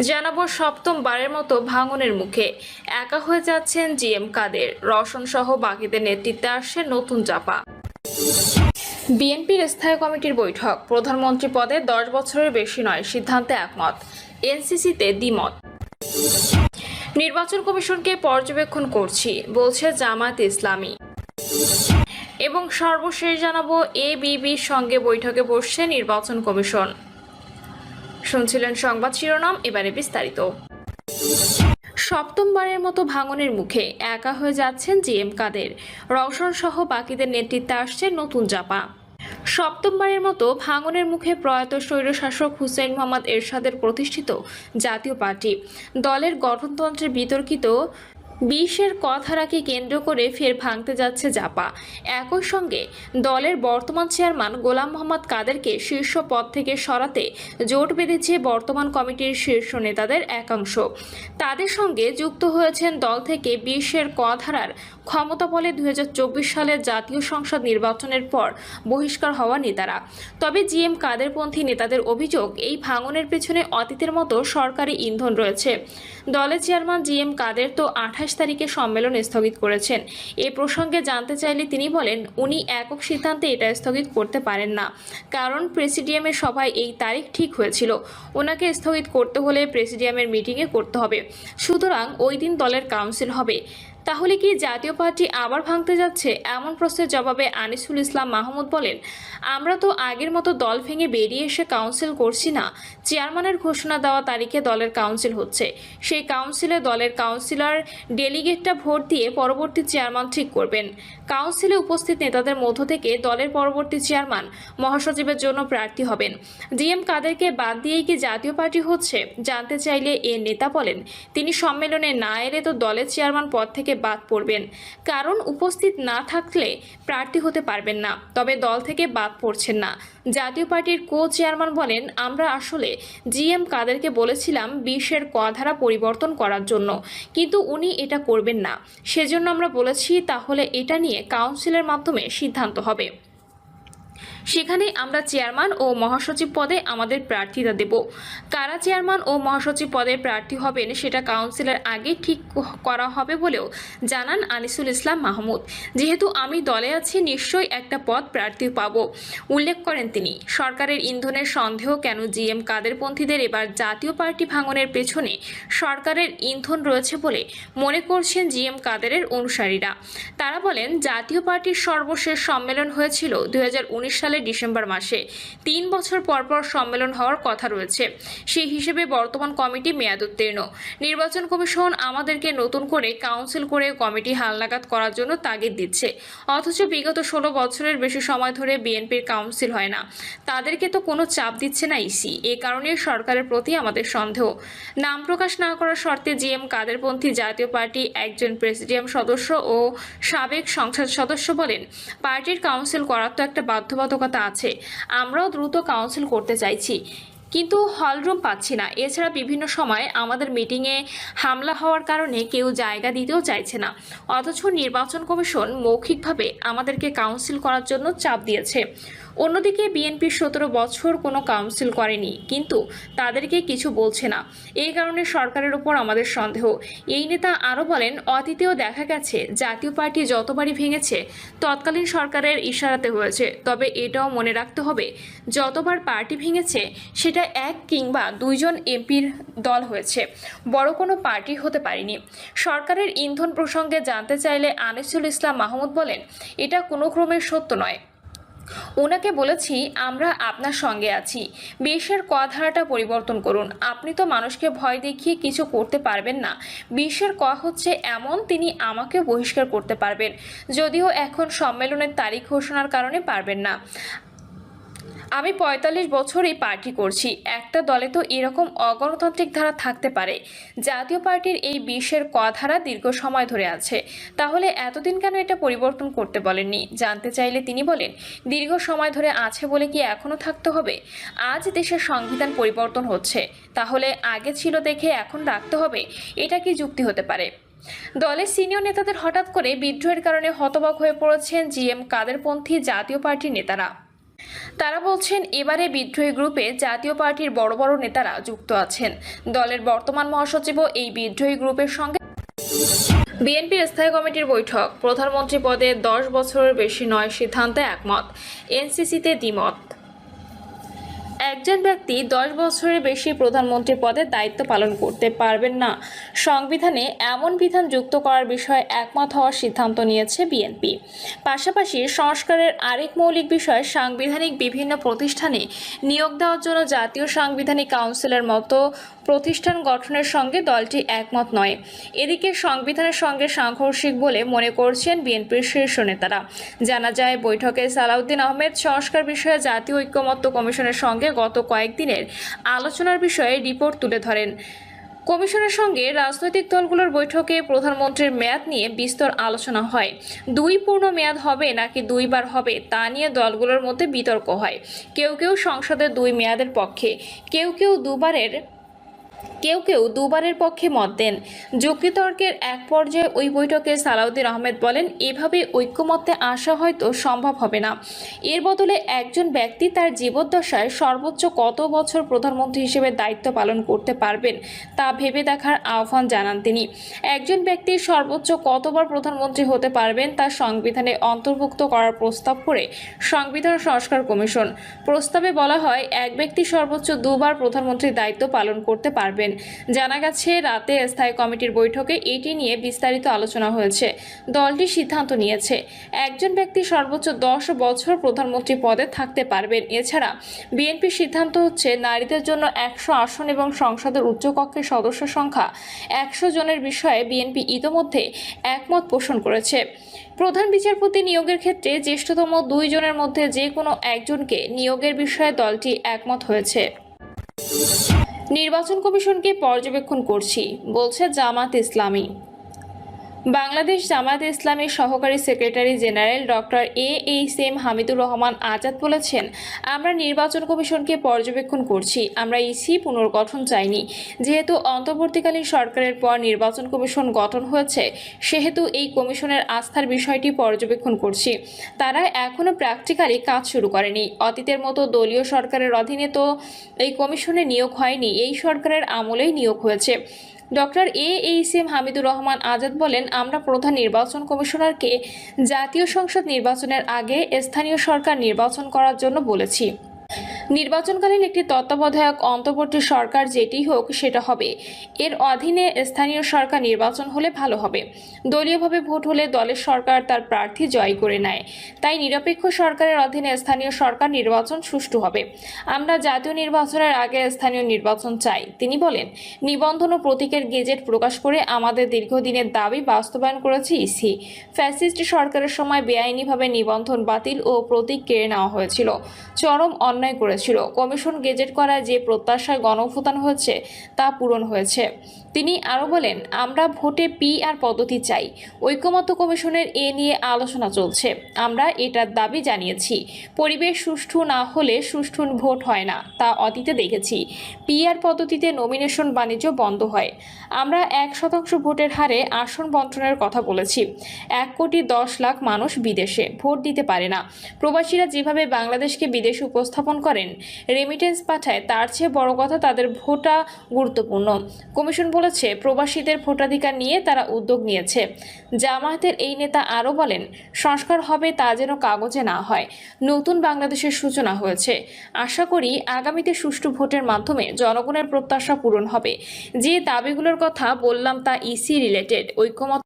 জানাবো সপ্তমবারের মতো ভাঙনের মুখে একা হয়ে যাচ্ছেন জিএম কাদের, রওশন সহ বাকিদের নেতৃত্বে আসছে নতুন চাপা। বিএনপির স্থায়ী কমিটির বৈঠক, প্রধানমন্ত্রী পদে 10 বছরের বেশি নয় সিদ্ধান্তে একমত, এনসিসিতে দ্বিমত। নির্বাচন কমিশনকে পর্যবেক্ষণ করছি বলছে জামায়াতে ইসলামী। এবং সর্বশেষ জানাবো এবিবির সঙ্গে বৈঠকে বসছে নির্বাচন কমিশন। শুনছিলেন সংবাদ শিরোনাম, এবারে বিস্তারিত। সপ্তমবারের মতো ভাঙনের মুখে একা হয়ে যাচ্ছেন জিএম কাদের, রওশন সহ বাকিদের নেতৃত্বে আসছে নতুন চাপা। সপ্তমবারের মতো ভাঙনের মুখে প্রয়াত স্বৈরশাসক হুসেইন মোহাম্মদ এরশাদের প্রতিষ্ঠিত জাতীয় পার্টি দলের গঠনতন্ত্রের বিতর্কিত 20-এর কথারাকে কেন্দ্র করে ফের ভাঙতে যাচ্ছে জাপা। একই সঙ্গে দলের বর্তমান চেয়ারম্যান গোলাম মোহাম্মদ কাদেরকে শীর্ষ পদ থেকে সরাতে জোট বেঁধেছে বর্তমান কমিটির শীর্ষ নেতাদের একাংশ। তাদের সঙ্গে যুক্ত হয়েছেন দল থেকে 20-এর কথারার ক্ষমতা বলে 2024 সালের জাতীয় সংসদ নির্বাচনের পর বহিষ্কার হওয়া নেতারা। তবে জিএম কাদেরপন্থী নেতাদের অভিযোগ, এই ভাঙনের পেছনে অতীতের মতো সরকারি ইন্ধন রয়েছে। দলের চেয়ারম্যান জিএম কাদের তো 28 তারিখে সম্মেলন স্থগিত করেছেন। এ প্রসঙ্গে জানতে চাইলে তিনি বলেন, উনি একক সিদ্ধান্তে এটা স্থগিত করতে পারেন না, কারণ প্রেসিডিয়ামের সভায় এই তারিখ ঠিক হয়েছিল। ওনাকে স্থগিত করতে হলে প্রেসিডিয়ামের মিটিংয়ে করতে হবে, সুতরাং ওই দিন দলের কাউন্সিল হবে। তাহলে কি জাতীয় পার্টি আবার ভাঙতে যাচ্ছে? এমন প্রশ্নের জবাবে আনিসুল ইসলাম মাহমুদ বলেন, আমরা তো আগের মতো দল ভেঙে বেরিয়ে এসে কাউন্সিল করছি না। চেয়ারম্যানের ঘোষণা দেওয়া তারিখে দলের কাউন্সিল হচ্ছে, সেই কাউন্সিলে দলের কাউন্সিলর ডেলিগেটটা ভোট দিয়ে পরবর্তী চেয়ারম্যান ঠিক করবেন। কাউন্সিলে উপস্থিত নেতাদের মধ্য থেকে দলের পরবর্তী চেয়ারম্যান মহাসচিবের জন্য প্রার্থী হবেন। জিএম কাদেরকে বাদ দিয়েই কি জাতীয় পার্টি হচ্ছে? জানতে চাইলে এর নেতা বলেন, তিনি সম্মেলনে না এলে তো দলের চেয়ারম্যান পদ থেকে বাদ পড়বেন, কারণ উপস্থিত না থাকলে প্রার্থী হতে পারবেন না। তবে দল থেকে বাদ পড়ছেন না। জাতীয় পার্টির কো চেয়ারম্যান বলেন, আমরা আসলে জিএম কাদেরকে বলেছিলাম 20-এর ধারা পরিবর্তন করার জন্য, কিন্তু উনি এটা করবেন না। সেজন্য আমরা বলেছি তাহলে এটা নিয়ে কাউন্সিলের মাধ্যমে সিদ্ধান্ত হবে, সেখানে আমরা চেয়ারম্যান ও মহাসচিব পদে আমাদের প্রার্থীতা দেব। কারা চেয়ারম্যান ও মহাসচিব পদে প্রার্থী হবেন সেটা কাউন্সিলের আগে ঠিক করা হবে বলেও জানান আনিসুল ইসলাম মাহমুদ। যেহেতু আমি দলে আছি, নিশ্চয়ই একটা পদ প্রার্থী পাব। উল্লেখ করেন তিনি, সরকারের ইন্ধনের সন্দেহ কেন? জিএম কাদেরপন্থীদের এবার জাতীয় পার্টি ভাঙনের পেছনে সরকারের ইন্ধন রয়েছে বলে মনে করছেন জিএম কাদেরের অনুসারীরা। তারা বলেন, জাতীয় পার্টির সর্বশেষ সম্মেলন হয়েছিল 2019 সালের ডিসেম্বর মাসে। 3 বছর পর পর সম্মেলন হওয়ার কথা রয়েছে। সেই হিসেবে বর্তমান কমিটি মেয়াদ উত্তীর্ণ। নির্বাচন কমিশন আমাদেরকে নতুন করে কাউন্সিল করে কমিটি হালনাগাদ করার জন্য তাগিদ দিচ্ছে, অথচ বিগত 16 বছরের বেশি সময় ধরে বিএনপির কাউন্সিল হয় না। তাদেরকে তো কোনো চাপ দিচ্ছে না ইসি। এ কারণে সরকারের প্রতি আমাদের সন্দেহ। নাম প্রকাশ না করার শর্তে জিএম কাদেরপন্থী জাতীয় পার্টি একজন প্রেসিডিয়াম সদস্য ও সাবেক সংসদ সদস্য বলেন, পার্টির কাউন্সিল করার তো একটা বাধ্যবাধকতা আছে। আমরাও দ্রুত কাউন্সিল করতে চাইছি, কিন্তু হলরুম পাচ্ছি না। এছাড়া বিভিন্ন সময় আমাদের মিটিংয়ে হামলা হওয়ার কারণে কেউ জায়গা দিতেও চাইছে না, অথচ নির্বাচন কমিশন মৌখিকভাবে আমাদেরকে কাউন্সিল করার জন্য চাপ দিয়েছে। অন্যদিকে বিএনপি 17 বছর কোনো কাউন্সিল করেনি, কিন্তু তাদেরকে কিছু বলছে না। এই কারণে সরকারের উপর আমাদের সন্দেহ। এই নেতা আরও বলেন, অতীতেও দেখা গেছে জাতীয় পার্টি যতবারই ভেঙেছে তৎকালীন সরকারের ইশারাতে হয়েছে। তবে এটাও মনে রাখতে হবে, যতবার পার্টি ভেঙেছে সেটা 1 কিংবা 2 জন এমপির দল হয়েছে, বড় কোনো পার্টি হতে পারেনি। সরকারের ইন্ধন প্রসঙ্গে জানতে চাইলে আনিসুল ইসলাম মাহমুদ বলেন, এটা কোনো ক্রমে সত্য নয়। ওনাকে বলেছি, আমরা আপনার সঙ্গে আছি, 20-এর ধারাটা পরিবর্তন করুন। আপনি তো মানুষকে ভয় দেখিয়ে কিছু করতে পারবেন না। 20-এর হচ্ছে এমন, তিনি আমাকে বহিষ্কার করতে পারবেন, যদিও এখন সম্মেলনের তারিখ ঘোষণার কারণে পারবেন না। আমি 45 বছরই পার্টি করছি। একটা দলে তো এরকম অগণতান্ত্রিক ধারা থাকতে পারে। জাতীয় পার্টির এই 20-এর ধারা দীর্ঘ সময় ধরে আছে, তাহলে এতদিন কেন এটা পরিবর্তন করতে বলেননি? জানতে চাইলে তিনি বলেন, দীর্ঘ সময় ধরে আছে বলে কি এখনও থাকতে হবে? আজ দেশের সংবিধান পরিবর্তন হচ্ছে, তাহলে আগে ছিল দেখে এখন রাখতে হবে? এটা কি যুক্তি হতে পারে? দলের সিনিয়র নেতাদের হঠাৎ করে বিদ্রোহের কারণে হতবাক হয়ে পড়েছেন জিএম কাদেরপন্থী জাতীয় পার্টির নেতারা। তারা বলছেন এবারে বিদ্রোহী গ্রুপে জাতীয় পার্টির বড় বড় নেতারা যুক্ত আছেন। দলের বর্তমান মহাসচিবও এই বিদ্রোহী গ্রুপের সঙ্গে। বিএনপির স্থায়ী কমিটির বৈঠক, প্রধানমন্ত্রী পদে 10 বছরের বেশি নয় সিদ্ধান্তে একমত, এনসিসিতে দ্বিমত। একজন ব্যক্তি 10 বছরের বেশি প্রধানমন্ত্রী পদে দায়িত্ব পালন করতে পারবেন না, সংবিধানে এমন বিধান যুক্ত করার বিষয়ে একমত হওয়ার সিদ্ধান্ত নিয়েছে বিএনপি। পাশাপাশি সংস্কারের আরেক মৌলিক বিষয় সাংবিধানিক বিভিন্ন প্রতিষ্ঠানে নিয়োগ দেওয়ার জন্য জাতীয় সাংবিধানিক কাউন্সিলের মতো প্রতিষ্ঠান গঠনের সঙ্গে দলটি একমত নয়। এদিকে সংবিধানের সঙ্গে সাংঘর্ষিক বলে মনে করছেন বিএনপির শীর্ষ নেতারা। জানা যায়, বৈঠকে সালাউদ্দিন আহমেদ সংস্কার বিষয়ে জাতীয় ঐকমত্য কমিশনের সঙ্গে গত কয়েকদিনের আলোচনার বিষয়ে রিপোর্ট তুলে ধরেন। কমিশনের সঙ্গে রাজনৈতিক দলগুলোর বৈঠকে প্রধানমন্ত্রীর মেয়াদ নিয়ে বিস্তর আলোচনা হয়। 2 পূর্ণ মেয়াদ হবে নাকি 2 বার হবে তা নিয়ে দলগুলোর মধ্যে বিতর্ক হয়। কেউ কেউ সংসদে 2 মেয়াদের পক্ষে, কেউ কেউ দুবারের পক্ষে মত দেন। যুক্তিতর্কের এক পর্যায়ে ওই বৈঠকে সালাউদ্দিন আহমেদ বলেন, এভাবে ঐক্যমত্যে আসা হয়তো সম্ভব হবে না। এর বদলে একজন ব্যক্তি তার জীবদ্দশায় সর্বোচ্চ কত বছর প্রধানমন্ত্রী হিসেবে দায়িত্ব পালন করতে পারবেন তা ভেবে দেখার আহ্বান জানান তিনি। একজন ব্যক্তি সর্বোচ্চ কতবার প্রধানমন্ত্রী হতে পারবেন তা সংবিধানে অন্তর্ভুক্ত করার প্রস্তাব করে সংবিধান সংস্কার কমিশন। প্রস্তাবে বলা হয়, এক ব্যক্তি সর্বোচ্চ 2 বার প্রধানমন্ত্রীর দায়িত্ব পালন করতে পারবেন। জানা গেছে, রাতে স্থায়ী কমিটির বৈঠকে এটি নিয়ে বিস্তারিত আলোচনা হয়েছে। দলটি সিদ্ধান্ত নিয়েছে একজন ব্যক্তি সর্বোচ্চ 10 বছর প্রধানমন্ত্রী পদে থাকতে পারবেন। এছাড়া বিএনপির সিদ্ধান্ত হচ্ছে, নারীদের জন্য 100 আসন এবং সংসদের উচ্চকক্ষের সদস্য সংখ্যা 100 জনের বিষয়ে বিএনপি ইতোমধ্যে একমত পোষণ করেছে। প্রধান বিচারপতি নিয়োগের ক্ষেত্রে জ্যেষ্ঠতম 2 জনের মধ্যে যে কোনো একজনকে নিয়োগের বিষয়ে দলটি একমত হয়েছে। নির্বাচন কমিশনকে পর্যবেক্ষণ করছি, বলছে জামাত ইসলামী। বাংলাদেশ জামায়াত ইসলামীর সহকারী secretary general doctor AHM Hamidur Rahman Azad বলেছেন, আমরা নির্বাচন কমিশনকে পর্যবেক্ষণ করছি। আমরা ইসি পুনর্গঠন চাইনি। যেহেতু অন্তর্বর্তীকালীন সরকারের পর নির্বাচন কমিশন গঠন হয়েছে, সেহেতু এই কমিশনের আস্থার বিষয়টি পর্যবেক্ষণ করছি। তারা এখনও প্র্যাকটিক্যালি কাজ শুরু করেনি। অতীতের মতো দলীয় সরকারের অধীনে তো এই কমিশনে নিয়োগ হয়নি, এই সরকারের আমলেই নিয়োগ হয়েছে। ডক্টর এএইচএম হামিদুর রহমান আজাদ বলেন, আমরা প্রধান নির্বাচন কমিশনারকে জাতীয় সংসদ নির্বাচনের আগে স্থানীয় সরকার নির্বাচন করার জন্য বলেছি। নির্বাচনকালীন একটি তত্ত্বাবধায়ক অন্তর্বর্তী সরকার যেটি হোক সেটা হবে। এর অধীনে স্থানীয় সরকার নির্বাচন হলে ভালো হবে। দলীয়ভাবে ভোট হলে দলের সরকার তার প্রার্থী জয় করে নেয়। তাই নিরপেক্ষ সরকারের অধীনে স্থানীয় সরকার নির্বাচন সুষ্ঠু হবে। আমরা জাতীয় নির্বাচনের আগে স্থানীয় নির্বাচন চাই। তিনি বলেন, নিবন্ধন ও প্রতীকের গেজেট প্রকাশ করে আমাদের দীর্ঘদিনের দাবি বাস্তবায়ন করেছে ইসি। ফ্যাসিস্ট সরকারের সময় বেআইনিভাবে নিবন্ধন বাতিল ও প্রতীক কেড়ে নেওয়া হয়েছিল, চরম অন্যায় করেছিল। কমিশন গেজেট করায় যে প্রত্যাশায় গণঅভ্যুত্থান হয়েছে তা পূরণ হয়েছে। তিনি আরও বলেন, আমরা ভোটে পিআর পদ্ধতি চাই। ঐকমত্য কমিশনের এ নিয়ে আলোচনা চলছে। আমরা এটার দাবি জানিয়েছি। পরিবেশ সুষ্ঠু না হলে সুষ্ঠু ভোট হয় না, তা অতীতে দেখেছি। পিআর পদ্ধতিতে নমিনেশন বাণিজ্য বন্ধ হয়। আমরা 1% ভোটের হারে আসন বন্টনের কথা বলেছি। 1,10,00,000 মানুষ বিদেশে ভোট দিতে পারে না। প্রবাসীরা যেভাবে বাংলাদেশকে বিদেশে উপস্থাপন করেন, রেমিটেন্স পাঠায়, তার চেয়ে বড় কথা তাদের ভোটা গুরুত্বপূর্ণ। কমিশন বলেছে, প্রবাসীদের ভোটাধিকার নিয়ে তারা উদ্যোগ নিয়েছে। জামায়াতের এই নেতা আরও বলেন, সংস্কার হবে তা যেন কাগজে না হয়। নতুন বাংলাদেশের সূচনা হয়েছে। আশা করি আগামীতে সুষ্ঠু ভোটের মাধ্যমে জনগণের প্রত্যাশা পূরণ হবে। যে দাবিগুলোর কথা বললাম তা ইসি রিলেটেড। ঐকমত্য